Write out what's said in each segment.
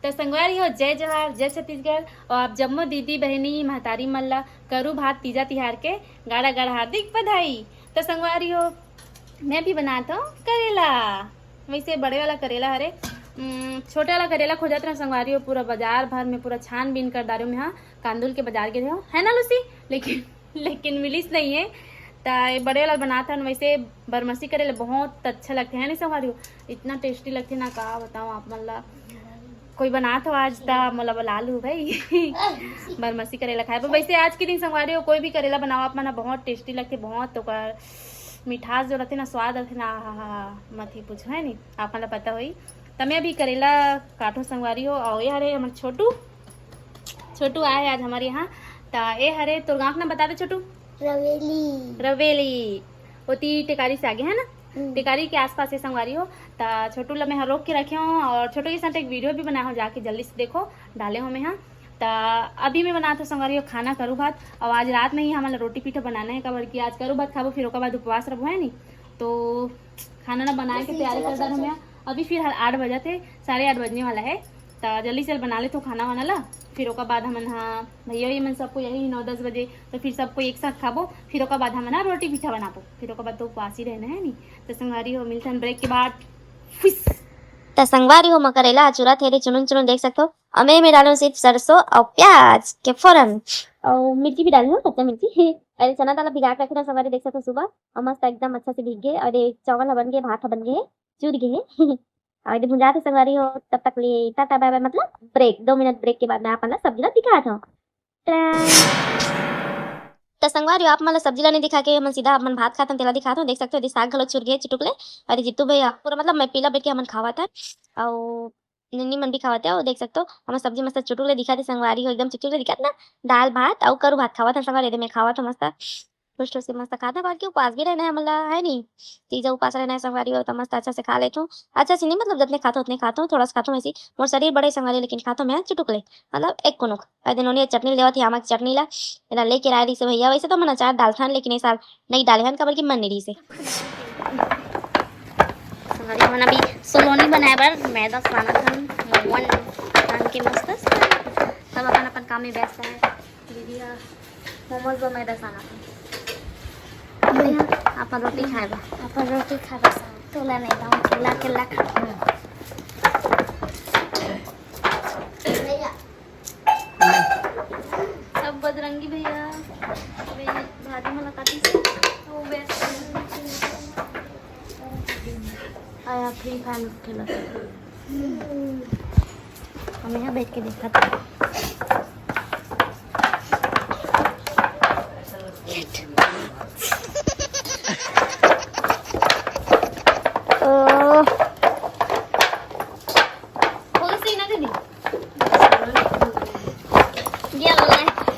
तो संगवारी हो जय जवाहर जय छत्तीसगढ़ और आप जम्मो दीदी बहनी महतारी मल्ला करू भात तीजा तिहार के गाड़ा गाड़ा हार्दिक बधाई। तो संगवारी हो मैं भी बनाता हूँ करेला। वैसे बड़े वाला करेला हरे छोटे वाला करेला खोजत रहे संगवारी हो पूरा बाजार भर में पूरा छानबीन कर दारू में। हाँ कांदुल के बाजार गए हो है ना लूसी, लेकिन मिलिस नहीं है। तो बड़े वाला बनाता है। वैसे बरमसी करेला बहुत अच्छा लगते हैं नहीं संगवारी हो, इतना टेस्टी लगते ना का बताऊँ आप मतलब कोई बना तो आज ता मोला बला लू भाई बरमसी करेला खाए। वैसे आज के दिन संगवारी हो कोई भी करेला बनाओ आप मना बहुत टेस्टी लगते, बहुत तो मिठास जो रहते ना स्वाद रहते ना मत ही पूछो है नहीं आप मतलब पता हुई। तो मैं अभी करेला काटो संगवारी हो और ये हरे हमारे छोटू आए आज हमारे यहाँ। तो ये हरे तो गाँव का नाम बता दे छोटू। रवेली होती टेकारी से आगे है ना, टिकारी के आसपास है संगवारी हो। तो छोटू ला मैं रोक के रखे हूँ और छोटू के साथ एक वीडियो भी बनाया हूँ, जाके जल्दी से देखो डाले हूँ मैं। हाँ तो अभी मैं बनाता हूँ संगवारी हो खाना करू भात और आज रात में ही हमारा रोटी पीठा बनाना है कबर की आज करू भात खाबो फिर ओकर बाद उपवास रहो है नहीं। तो खाना ना बनाए के तैयारी कर रहा हूँ मैं अभी फिर 8 बजे थे 8:30 बजने वाला है। तो जल्दी से बना ले तो खाना वाना ला फिर ओकर बाद हमन हाँ भैया ये मन सबको यही 9-10 बजे तो फिर सबको एक साथ खाबो फिर ओकर बाद हमन रोटी पीठा बनाबो फिर ओकर बाद तो उपवास ही रहना है नहीं। तो संगवारी हो मिलते हैं ब्रेक के बाद। तो संगवारी हो करेला चूरा थे चुनुन चुनुन देख सकते हो। और मैं डालू सिर्फ सरसों और प्याज के फौरन और मिर्ची भी डाली हूँ कच्चा मिर्ची। अरे चना दाल भिगा के रखे था संगवारी देख सकते हो सुबह और मस्त एकदम अच्छा से भीग गए और चावल बन गए भात बन गए चूर गए और भुंजा थे संगवारी हो। तब तक लिए टाटा बाय बाय मतलब ब्रेक 2 मिनट ब्रेक के बाद मैं अपना सब्जी ला दिखा था। तो संगवारी आप मतलब सब्जी ला नहीं दिखा के हम सीधा अपन भात खाता तेला दिखाता हूँ देख सकते हो साग घलो चुर गए चिटुकले। अरे जितू भैया पूरा मतलब मैं पीला बैठ के हमन खावा था और नन्नी मन भी खावा था और देख सकते हो हम सब्जी मस्त चुटुकले दिखाते संगवारी हो एकदम चुटुकले दिखाते ना दाल भात और करू भात खावा था संगवारी मैं खावा था मस्त खुश से मस्त खाता बाकी उपवास भी रहना है मतलब है नहीं तीजा उपास रहना है संगवारी हो तो मस्त अच्छा से खा लेता हूँ। अच्छा से नहीं मतलब जितने खाता हूँ उतने खाता हूँ थोड़ा सा खाता हूँ ऐसी मोर शरीर बड़े संगवारी लेकिन खाता हूँ मैं चुटुकले मतलब एक कोनुक दिन चटनी लेवा थी आमा चटनी ला लेके आए रही से भैया। वैसे तो मन अचार डालता हन लेकिन इस साल नहीं डाले हन कबर की मन नहीं रही से संगवारी मन अभी सोलोनी बनाए बर मैदा साना था मोवन बन के मस्त सब अपन अपन काम में व्यस्त है। दीदी मोमोज व मैदा साना अपन रोटी खाए तोला नहीं दाऊँ केला केला सब बजरंगी भैया भाजी मुलाकाती से तो आया फ्री फायर खेला हम यहाँ बैठ के देखा था।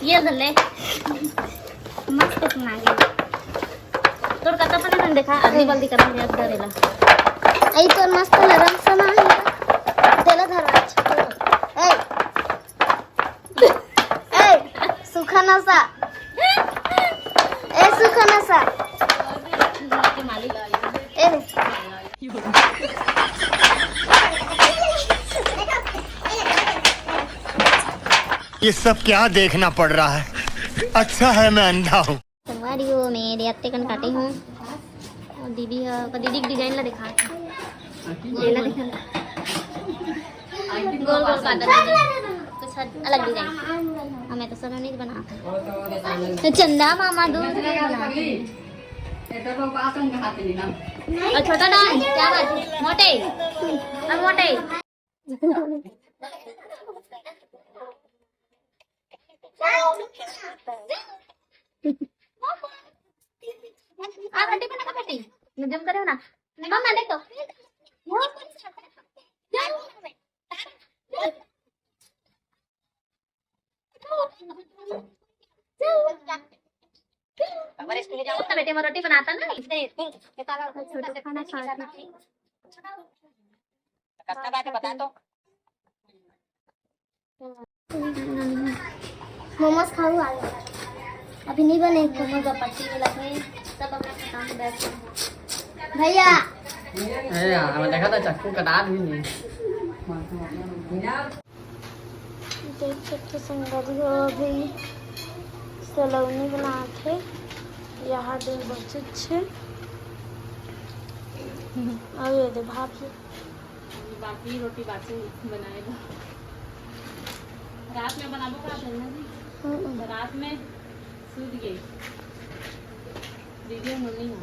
ये धले मस्त सुना गया तोर कता पण देखा अगली बार दिखा रहा है धरेला आई तो मस्त नरम सना है तेला धरवाच ए सुखा नसा ए सुखा नसा के मालिक ए ये सब क्या देखना पड़ रहा है, अच्छा है मैं अंधा हूँ। संगवारी हो मेरे अत्ते कन काटे हूँ और दीदी दीदी डिजाइन ला दिखा गोल गोल काटा कुछ अलग डिजाइन हमें तो सब नहीं बना तो चंदा मामा दूध और छोटा डाल क्या बात मोटे अब मोटे घंटे बना बेटी जम करे ना मम्मा देख तो हमारे स्कूल जाओ ना बेटे मैं रोटी बनाता ना इसने छोटे से खाना खाता कितना बात बता तो मोमोज खाऊ आ अभी नहीं बने मोमोज का पट्टी लगे सब अपना काम में बैठ भैया हमें देखा था चक्कू कटा भी नहीं देख सकते संगरी हो अभी सलौनी बना थे यहाँ दे बचे छे अब ये दे भाभी बाकी रोटी बाकी बनाएगा रात में बनाबो का चलना जी रात में सूत गई दीदी मम्मी हो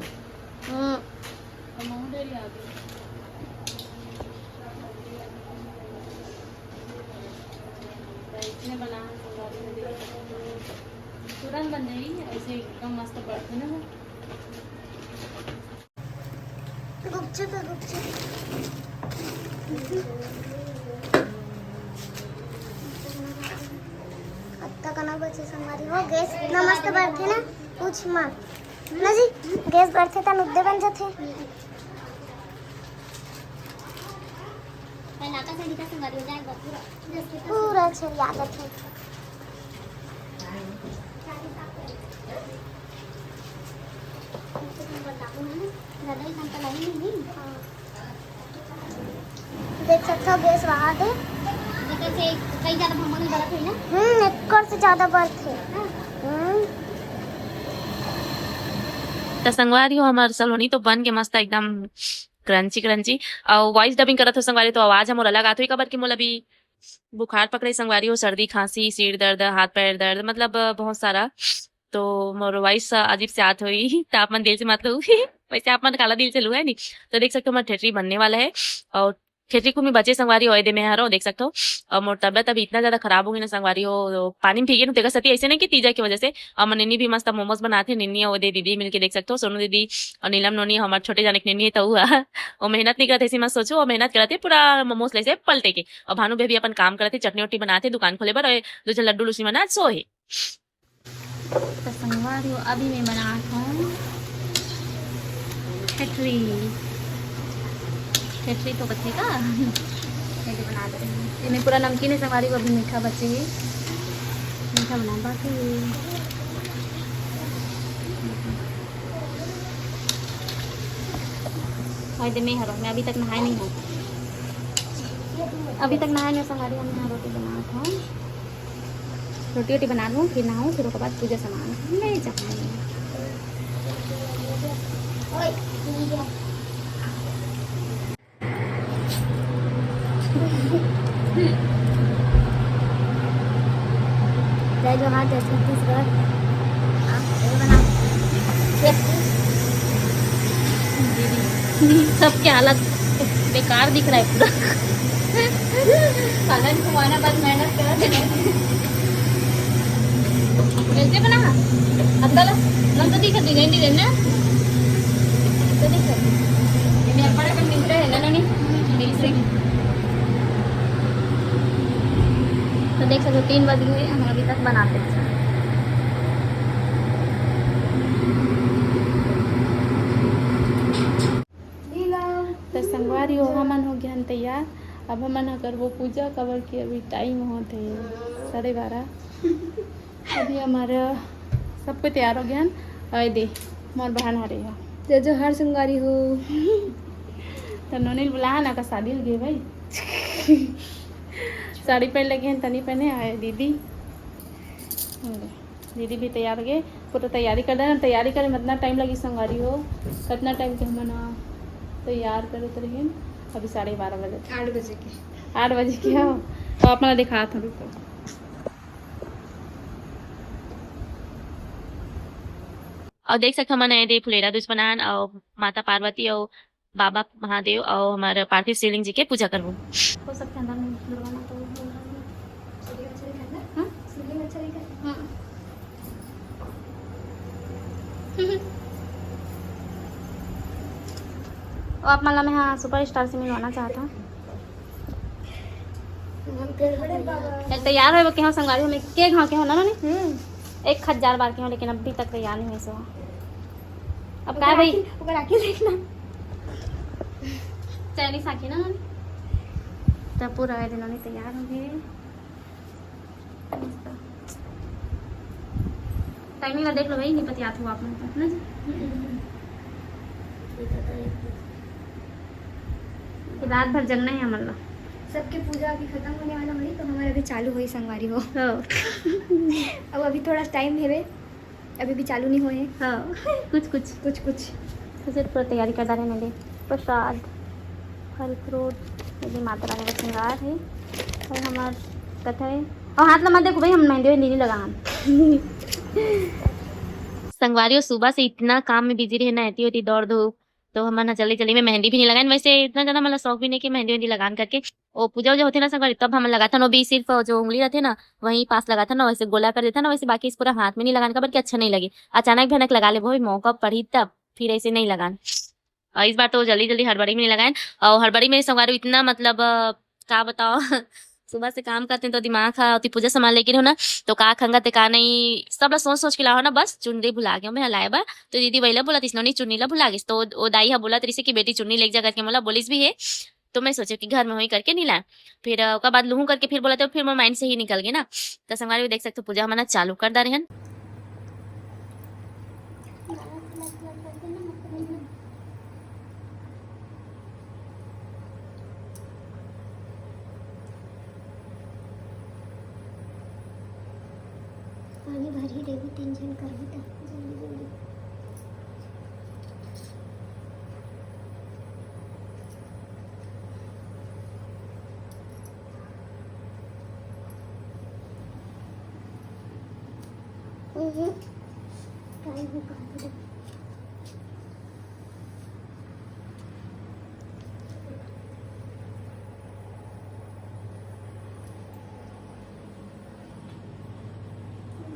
तो मम्मी डेरी आ गई इसने बना तुरंत बन जाएगी ऐसे एकदम मस्त पड़ते ना अत्ता का ना बचे संगारी हो गैस इतना मस्त बढ़ते ना पूछ मत ना जी गैस बढ़ते ता नुद्दे बन जाते पहला का संगीता संगारी हो जाएगा पूरा छरी आदत है देख सकते हो गैस वहाँ दे कई ज्यादा भमोनी बर्फ है ना एक से ज्यादा बर्फ है तो संगवारी हो हमार सलोनी तो बन के मस्त एकदम क्रंची क्रंची और वॉइस डबिंग करत हो संगवारी तो आवाज हमोर अलग आत हुई कबर की मोला भी बुखार पकड़े संगवारी हो सर्दी खांसी सिर दर्द हाथ पैर दर्द मतलब बहुत सारा तो मोर वॉइस अजीब से आत हुई तो आप मन दिल से मत लो वैसे आप मन काला दिल से लू है नहीं तो देख सकते हो हमारा ठेठरी बनने वाला है और ठेठरी को मैं बचे संगवारी ओए दे में हरो देख सकते हो और मोर तबियत अभी इतना ज्यादा खराब हो गई ना संगवारी हो तो पानी में भीगे ना देखा सती ऐसे नहीं कि तीजा की वजह से और निन्नी भी मस्त मोमोज बनाते निन्नी और दे दीदी मिलके देख सकते हो सोनू दीदी और नीलम नोनी हमारे छोटे जाने की निन्नी है तो हुआ और मेहनत नहीं करते ऐसी मत सोचो और मेहनत करते पूरा मोमोज ले से पलटे के और भानु भी अपन काम करते चटनी वटनी बनाते दुकान खोले पर दो लड्डू लूसी बना सो है तो संगवारी हो अभी मैं बनाता हूँ ठेठरी ठेठरी तो बचेगा बना दे इन्हें पूरा नमकीन है संगवारी को अभी मीठा बचेगी मीठा बना बाकी दे मैं हरो मैं अभी तक नहाए नहीं हूँ अभी तक नहाए नहीं संगवारी हम यहाँ रोटी बनाता हूँ रोटी वोटी बना लूँ फिर नहाऊँ फिर उसके बाद पूजा सामान ले जाऊँ जय जोहार जय छत्तीसगढ़ सबके हालत बेकार दिख रहा है पूरा खाना खवाना बस मेहनत कर कैसे बना अतला नंद तो दिखत नहीं नहीं ना तो दिखत मैं अपना काम मिल रहा है ना नहीं दिल से तो देख सकते 3 बज गए हम अभी तक बनाते हैं तो संगवारी हो हमन हो गया तैयार अब हमन करबो पूजा कबर की अभी टाइम होते 12:30 अभी हमारा सब कुछ तैयार हो गया और दे मोर बहन आ रही है जय जोहार संगारी हो तो नोनील बुला ना का शादी लगे भाई साड़ी पहन लगे हैं तनी पहने आए दीदी दीदी भी तैयार हो गए पूरा तैयारी कर देना तैयारी करें कितना टाइम लगी संगवारी हो कितना टाइम के हम तैयार करे तो रहिए अभी 12:30 बजे 8 बजे के हो तो अपना दिखा था रुको और देख सकते हमने दे फुलेरा दूज बनान और माता पार्वती और बाबा महादेव और हमारे पार्थिव शिवलिंग जी के पूजा करबो हो सकता अंदर में दरवाना तो और आप मतलब मैं हाँ सुपरस्टार से मिलवाना चाहता हूँ तैयार हो के हो संगवारी में के घाव के हो ना नहीं 1000 बार के हो लेकिन अभी तक तैयार नहीं हुई सो अब क्या भाई देखना चैनी साकी ना तब पूरा है दिनों ने तैयार हो गए टाइमिंग देख लो भाई नहीं पता याद हुआ आप लोगों को ना रात भर जगना है हमारा सबके पूजा अभी खत्म होने वाला हुई तो हमारे अभी चालू हुई संगवारी हो। हाँ अब अभी थोड़ा टाइम है, अभी भी चालू नहीं हुए। हाँ कुछ कुछ कुछ कुछ तो सिर्फ पूरा तैयारी करता रहने दे। प्रसाद, फल फ्रूट, यदि माता रानी का श्रृंगार है और हमार कथा है। और हाथ लगा देखो भाई, हम मेहंदी वेहंदी नहीं लगान। संगवारियों सुबह से इतना काम में बिजी रहे ना, ऐती होती दौड़ धूप, तो हमारा जल्दी जल्दी में मेहंदी भी नहीं लगान। वैसे इतना ज्यादा मतलब शौक भी नहीं कि मेहंदी वेहंदी लगान करके। वो पूजा वूजा होती ना संगवारी, तब हम लगाता ना, भी सिर्फ जो उंगली रहते ना वहीं पास लगाता ना, वैसे गोला कर देता ना, वैसे बाकी इस पूरा हाथ में नहीं लगान का, बल्कि अच्छा नहीं लगे। अचानक भनक लगा ले, वो मौका पड़ी तब, फिर ऐसे नहीं लगान। और इस बार तो जल्दी जल्दी हड़बड़ी में नहीं लगाए। और हड़बड़ी में संगवारी इतना मतलब क्या बताओ सुबह से काम करते हैं तो दिमाग खा होती, पूजा सामान लेके हो ना, तो का खंगा ते का नहीं, सब लोग सोच सोच के लाओ ना, बस चुनरी भुला गया मैं हलाए बा। तो दीदी वही बोला तीसनो नहीं चुन्नी ला भुला गई, तो वो दाई हा बोला तरीसे की बेटी चुन्नी लेके जा करके, बोला बोलिस भी है। तो मैं सोचे कि घर में वही करके नहीं लाए। फिर उसके बाद लूहू करके फिर बोला, तो फिर मेरे माइंड से ही निकल गई ना। तो संगवारी भी देख सकते हो पूजा हमारा चालू कर दा रहे। पानी भर ही देवी, टेंशन कर ही था जल्दी जल्दी। टाइम हो गया।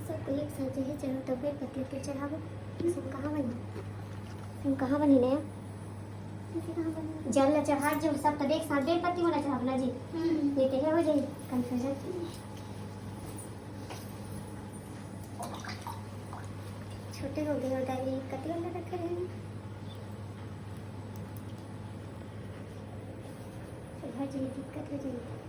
सबको एक साथ जो है चढ़ो, तब पतले के चढ़ावो। सब कहाँ बनी नया जल ला चढ़ा जो सब तब एक साथ बेल पत्ती वाला चढ़ावना जी, नहीं तो है हो जाए कंफ्यूजन। छोटे हो गए होता है कति वाला रखे हैं, हर जगह दिक्कत हो जाएगी।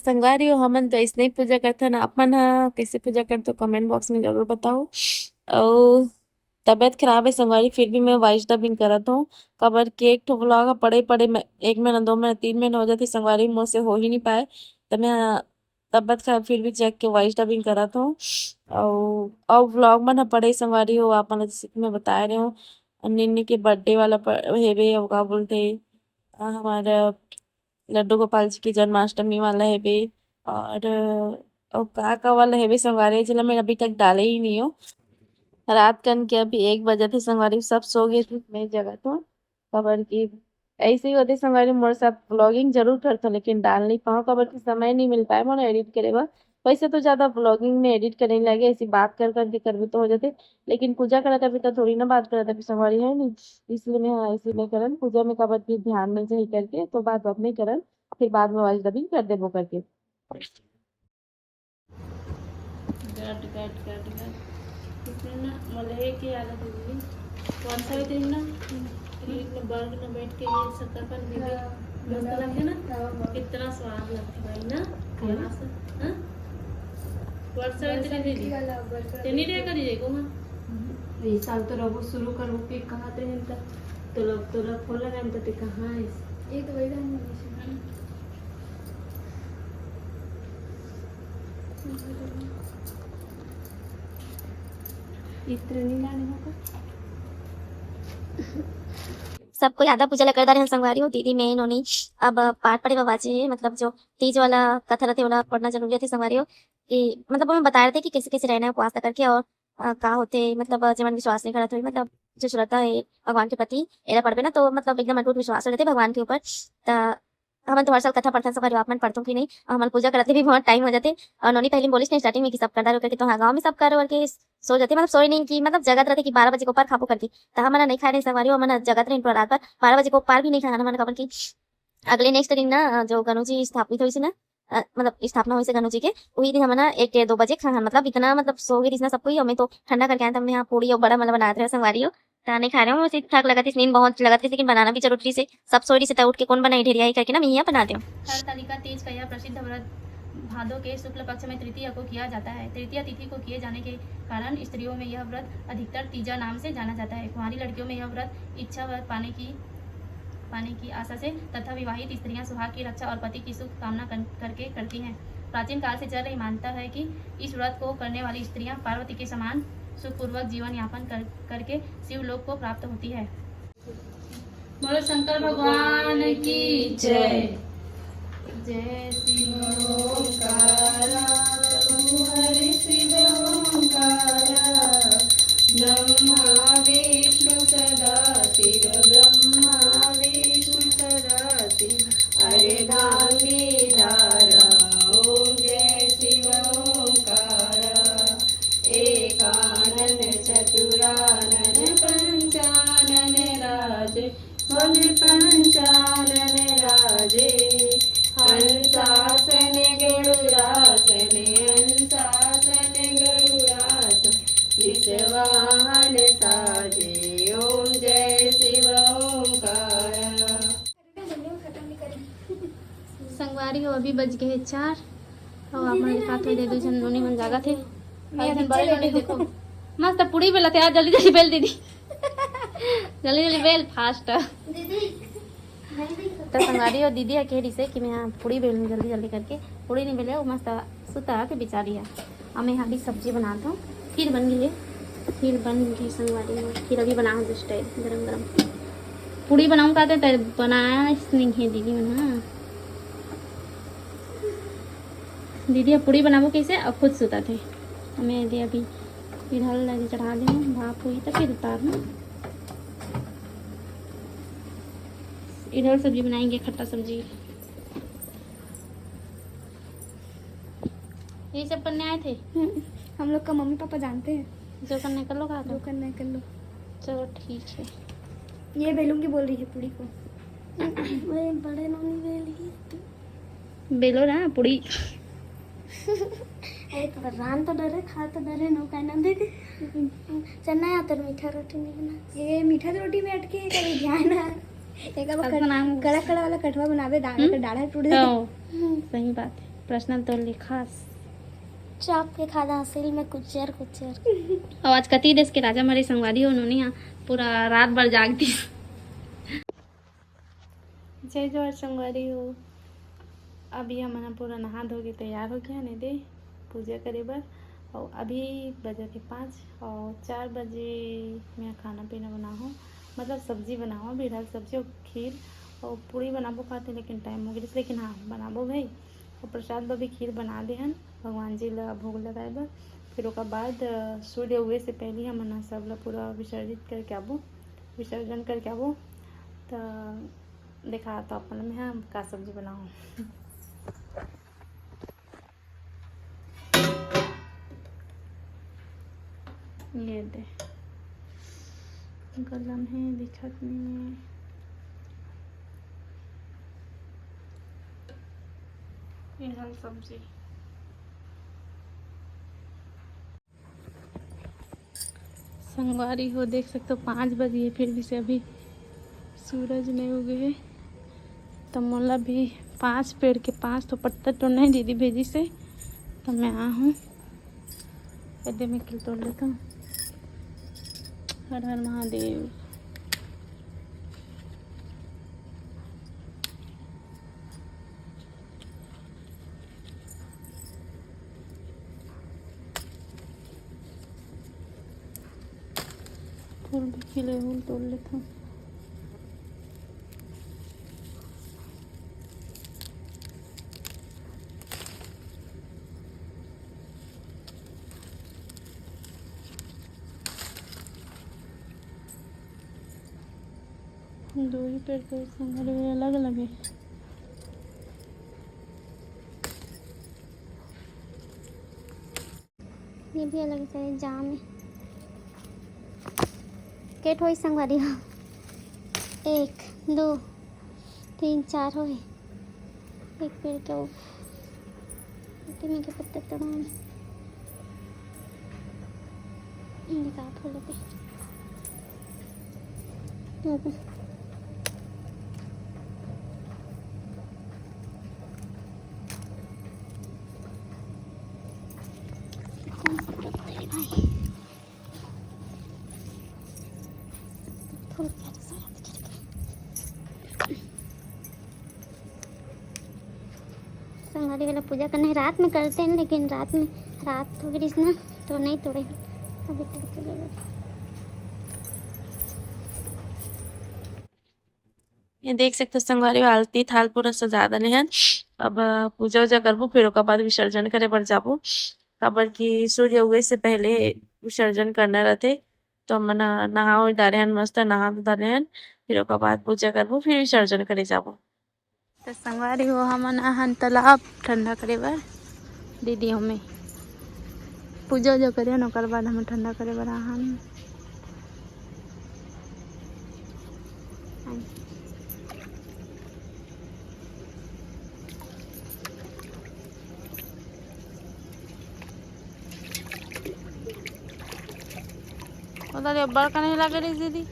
संगवारी हो हमन तो ऐसने ही पूजा करथन। अपन ह कैसे पूजा करते हो कमेंट बॉक्स में जरूर बताओ। और तबीयत खराब है संगवारी, फिर भी मैं वॉइस डबिंग करत हूँ। काबर के एक ठो व्लॉग ह पड़े में 1 महीना 2 महीना 3 महीना हो जाथे संगवारी, मोर से हो ही नहीं पाए। तो मैं तबीयत खराब फिर भी चेक के वॉइस डबिंग करत हूँ। और व्लॉग मन ह पड़े संगवारी हो आप मन ला जैसे कि मैं बता रही हूँ। निन्नी के बर्थडे वाला हेबे अउ का बोलथे हमारा लड्डू गोपाल जी की जन्माष्टमी वाला हेबे और का वाला हेबे संगवारी, जेला मैं अभी तक डाले ही नहीं हूँ। रात कन के अभी 1 बजे थे संगवारी, सब सो गए थे, मैं जगत हूँ। काबर की ऐसे ही होते संगवारी मोर साथ ब्लॉगिंग जरूर करथो लेकिन डाल नहीं पाऊँ काबर की समय नहीं मिल पाए मोला एडिट करे बर। वैसे तो ज्यादा ब्लॉगिंग में एडिट करे नहीं लगे, ऐसी बात कर के करबी तो हो जाते। लेकिन पूजा करत अभी तो थोड़ी ना बात करत अभी संगवारी है नहीं, इसलिए मैं ऐसे नहीं करन पूजा में काबर की ध्यान नहीं सही करके तो बात नहीं करन, फिर बाद में वॉइस डबिंग कर देबो करके। इसमें ना मलहे की आदत होगी। कौन सा होते ना बर्ग में बैठ के ये शक्करपान पीबे मस्त लगते ना, कितना स्वाद लगता भाई ना खाना से। हां वर्षा इतनी दीदी तेनी रे करी जाएगो हां ये साल तो रबो शुरू करबो के कहते हैं तो लोग खोला रहे तो कहां है ये तो वही रहने इतने नहीं लाने होगा। सबको आधा पूजा ला कर रहे हैं संगवारी हो दीदी मैं नोनी अब पाठ पढ़े बाबाजी है, मतलब जो तीज वाला कथा रहते वाला पढ़ना जरूरी है संगवारी हो कि मतलब हमें बता रहे थे कि कैसे कैसे रहना है उपवास करके और का होते मतलब जब विश्वास नहीं करते हुई मतलब जो श्रद्धा है भगवान के प्रति एरा पढ़बे ना तो मतलब एकदम अटूट विश्वास रहते भगवान के ऊपर। हम तो हर साल कथा पढ़ते संगवारी आप मन पढ़तो कि नहीं, हम पूजा करते भी बहुत टाइम हो जाते। और नोनी पहले बोलिस नहीं स्टार्टिंग में कि सब कर रहा करके तो हाँ गाँव में सब कर करके सो जाते, मतलब सोए नहीं कि मतलब जगत रहते कि 12 बजे को ऊपर खापो करके तो हम नहीं खा रहे संगवारी हो मन जगत रहे रात पर 12 बजे को ऊपर भी नहीं खाना मन खबर की अगले नेक्स्ट दिन ना जो गणु जी स्थापित हुई ना मतलब स्थापना हुई से गणु जी के वही दिन हम ना 1-2 बजे खाना मतलब इतना मतलब सो गई ना सबको ही हमें तो ठंडा करके आया था। हमने यहाँ पूड़ी और बड़ा मतलब बनाते रहे संगवारी हो नहीं खा रहे हूँ मुझे ठीक लगा थी, नींद बहुत लगा थी लेकिन बनाना भी जरूरी से सब सोरी से उठ के कौन बनाई ढेरिया ही करके ना मैं यहाँ बनाती हूँ। हर तालिका तीज का यह प्रसिद्ध व्रत भादों के शुक्ल पक्ष में तृतीया को किया जाता है। तृतीया तिथि को किए जाने के कारण स्त्रियों में यह व्रत अधिकतर तीजा नाम से जाना जाता है। कुंवारी लड़कियों में यह व्रत इच्छा व्रत पाने की आशा से तथा विवाहित स्त्रियां सुहाग की रक्षा और पति की सुख कामना करके करती हैं। प्राचीन काल से चल रही मान्यता है कि इस व्रत को करने वाली स्त्रियां पार्वती के समान सुखपूर्वक जीवन यापन करके शिवलोक को प्राप्त होती है। बोलो शंकर भगवान की जय। जय शिव ओंकारा प्रभु हरि शिव ओंकारा ब्रह्मा विष्णु सदा शिव ब्रह्मा विष्णु सदा शिव अरे धामी धारा ओम जय शिव ओंकारा एकानन चतुरानन पंचानन राजे पंचानन राजे हंसासन गरुड़ासन हंसासन गरुड़ासन विषवाहन साजे ओम जय शिव ओंकारा। संगवारी हो अभी बज गए 4 और आप हमारे साथ में दे दो जनों मन जागा थे देखो मस्त पूरी बेला थे जल्दी जल्दी बेल दीदी जल्दी जल्दी बेल फास्ट तो संगवारी हो दीदी कह रही से कि मैं यहाँ पूरी बेलूँ जल्दी जल्दी करके पूरी नहीं बेले वो मस्त सुता के बिचा दिया। अब मैं यहाँ भी सब्जी बनाता हूँ, खीर बन गई है, खीर बन गई संगवारी हो, खीर अभी बना हूँ जस्ट गरम गरम पूरी बनाऊँ का तो बनाया नहीं है दीदी बना दीदी अब पूरी बनाबो कैसे अब खुद सुता थे हमें दे अभी इधर लगे चढ़ा दें भाप हुई तो फिर उतारना। इधर सब्जी बनाएंगे खट्टा सब्जी ये सब करने आए थे। हम लोग का मम्मी पापा जानते हैं जो करने कर लो का जो करना है कर लो। चलो ठीक है ये बेलूंगी बोल रही है पूरी को बड़े मम्मी बेली बेलो ना पूरी एक रान तो डरे खा तो डरे नो कहना देखे चना या तो मीठा रोटी नहीं बना ये मीठा रोटी में अटके कभी ध्यान है एक अब कड़ा कड़ा वाला कटवा बनावे दाना का डाढ़ा टूट जाए। सही बात है पर्सनल तो लिखास चाप के खादा हसील में कुचर और आज कती देश के राजा हमारे संगवारी हो उन्होंने यहाँ पूरा रात भर जागती। जय जोहर संगवारी हो। अभी हम पूरा नहा धो के तैयार हो गया नहीं दे पूजा करे बर। और अभी बजे थे 5 और 4 बजे मैं खाना पीना बनाऊँ, मतलब सब्जी बनाऊँ, भिड़ा सब्जी और खीर और पूड़ी बनाबो खाते, लेकिन टाइम हो गया लेकिन हाँ बनाबो भाई। और प्रसाद बर भी खीर बना दे हन भगवान जी ला भोग लगाए बर। फिर ओकर बाद सूर्य उगे से पहले हम सब ला पूरा विसर्जन करके आबो। तो देखा तो अपन में हम का सब्जी बनाऊँ। ये दे गलम है दिखत नहीं है। ये सब्जी संगवारी हो देख सकते हो 5 बजे फिर भी से अभी सूरज नहीं उगे है। तो मोला भी 5 पेड़ के 5 तो पत्ता तो नहीं दीदी भेजी से, तो मैं आ हूँ इधर में किल तोड़ लेता हूँ। हर हर महादेव। फूल भी खिले फूल तोड़ लेता हूँ। दो ही पेड़ तो संगवारी अलग अलग है। ये भी अलग से जाम है। केट हो संगवारी हो 1 2 3 4 हो एक पेड़ के के पत्ते तमाम निकाल फूल पे। संगवारी वाला पूजा करना है रात में करते हैं, लेकिन रात हो गई ना तो नहीं तोड़े अभी तक। ये देख सकते हो संगवारी आलती थाल पूरा सजा दले हन। अब पूजा उजा करबो फिर ओकर बाद विसर्जन करे बर जाबो। काबर की सूर्य उगे से पहले विसर्जन करना रहते। तो हमन नहा डारे हन, मस्त नहा डारे हन, फिर ओकर बाद पूजा करबो फिर विसर्जन करे जाबो। तो संगवारी हो हमन आहन तालाब ठंडा करे बर दीदी हमें पूजा उजा करे ओकर बाद हम ठंडा करे बर आहन। उधर ये बड़का नहीं लगे रही दीदी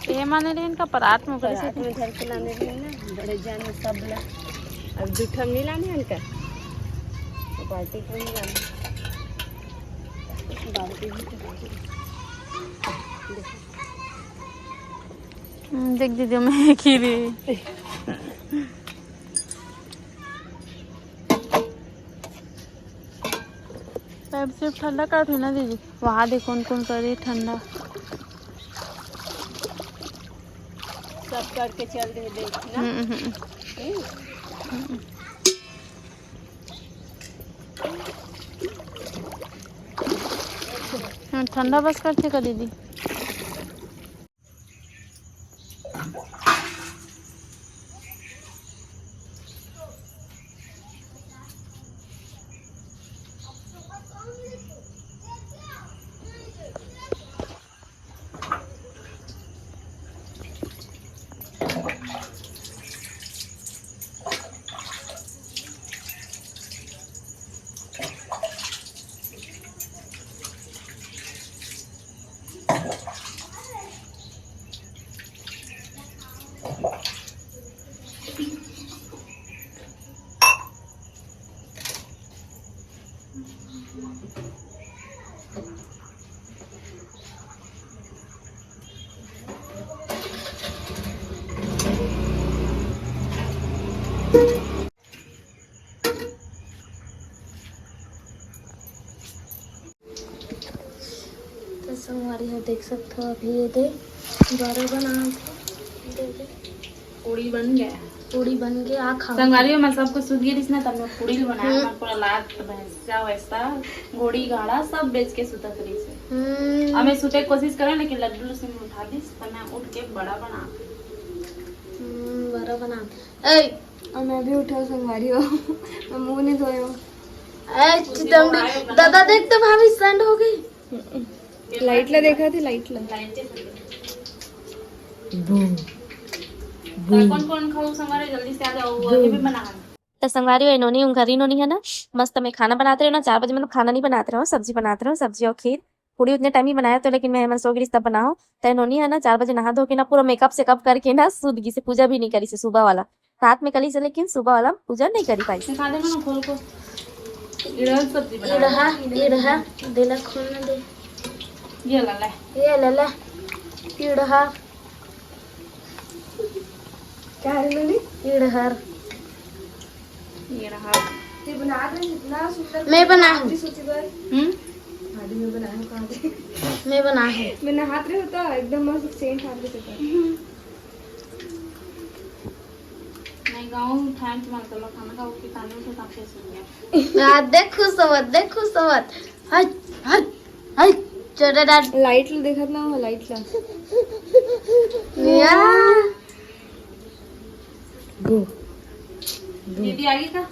ये माने रहे इनका परात में करे से घर के लाने रही ना बड़े जान में सब ला। अब जूठा नहीं लाने हैं इनका तो बाल्टी को नहीं लाने बाल्टी देख दीदी मैं खीरी पैर सिर्फ ठंडा कर थी ना दीदी, वहाँ देखो कौन करे ठंडा सब करके चल रहे देखना। ठंडा बस करते का दीदी। देख सकते हो अभी ये दे बड़ा बना पूड़ी बन गया पूड़ी बन के आ खा संगवारी में सबको सुध गिरिस ना तब मैं पूड़ी बनाया मैं पूरा लात भैंसा वैसा घोड़ी घाड़ा सब बेच के सुतत रही से हमें सुते की कोशिश करें लेकिन लड्डू से उठा दी तो मैं उठ के बड़ा बना बड़ा बना ए और मैं भी उठा संगवारी हो मैं मुंह नहीं धोया दादा देख तो भाभी स्टैंड हो गई लाइट ला देखा थी लाइट ला कौन कौन खाओ संगवारी जल्दी से आ जाओ अभी भी बना तो संगवारी है नोनी घरी नोनी है ना मस्त मैं खाना बनाते रहो ना 4 बजे मतलब खाना नहीं बनाते रहो सब्जी बनाते रहो सब्जी और खीर पूरी उतने टाइम ही बनाया तो लेकिन मैं सो गिरी तब बनाओ तो नोनी है ना 4 बजे नहा धो के ना पूरा मेकअप सेकअप करके ना सूदगी से पूजा भी नहीं करी से सुबह वाला रात में कली से लेकिन सुबह वाला पूजा नहीं करी पाई सिखा दे ना खोल को इधर सब्जी ये बना रहा देला खोलने दे ये ला ले ये ले ले ये रहा क्या है मैंने ये रहा ये रहा ये बना रहे इतना सुंदर मैं बना हूँ सोची बार आदि में बनाया कहाँ से मैं बना हूँ मैंने हाथ रहे होता एकदम मस्त सेंट हाथ रहे नहीं गाँव टाइम से मारता लो खाना खाओ कि खाने में तो काफी सुन गया देख खुश होवत हट हट हट छोटे डाट लाइट ला देखा ना वो लाइट ला या दीदी आगे का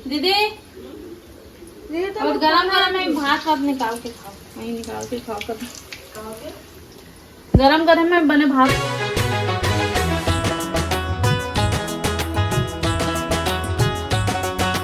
दीदी और गरम गरम में भात कब निकाल के खाओ वही निकाल के खाओ कब गरम गरम में बने भात